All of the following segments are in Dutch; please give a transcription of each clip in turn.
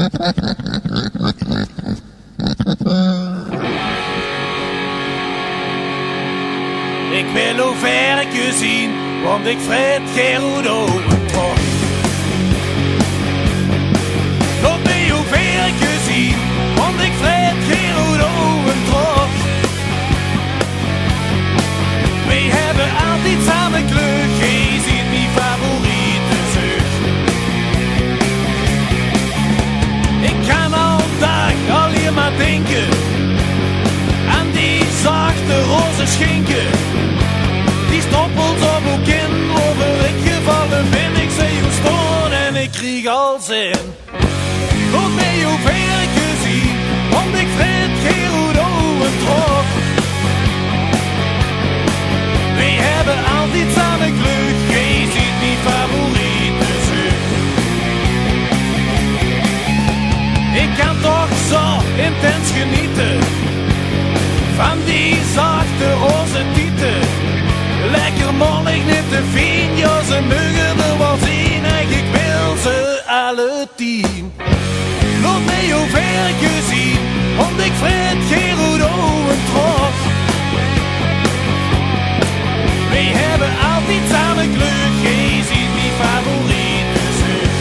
Ik wil hoe ver ik je zien, want ik vreet geen roet over trok. Laat me hoe ver ik je zien, want ik vreet geen roet over trok. We hebben altijd samen kleur, je ziet mijn favoriete zucht. Ik kan al dag alleen maar denken aan die zachte roze schinken. Die stoppelt op uw kin, over ik gevallen ben. Ik zie u staan en ik krieg al zin. Laat me hoe ver ik je zie, want ik vreet geen roet over trok. We hebben altijd samen geluk, je ziet mijn favoriete zucht. Ik kan toch zo intens genieten van die zachte roze tieten. Lekker mollig, niet te fijn, ja ze mogen er wel zien. En ik wil ze alle 10. Laat me hoe ver ik je zie, want ik vreet geen roet over trok. We hebben altijd samen geluk, je ziet mijn favoriete zucht.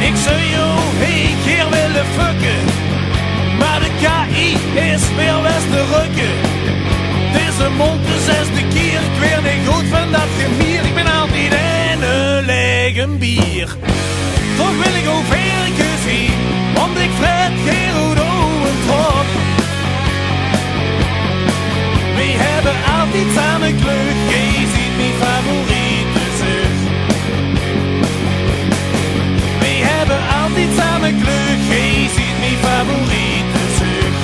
Ik zou jou een keer willen fucken, maar de KI is weer west te rukken. Deze mond de 6e keer, ik weer niet goed van dat gemier. Ik ben altijd een lege bier. Toch wil ik hoe ver ik je zie, want ik vreet geen roet over trok. We hebben altijd samen geluk, je ziet mijn favoriete zucht. We hebben altijd samen geluk, je ziet mijn favoriete zucht.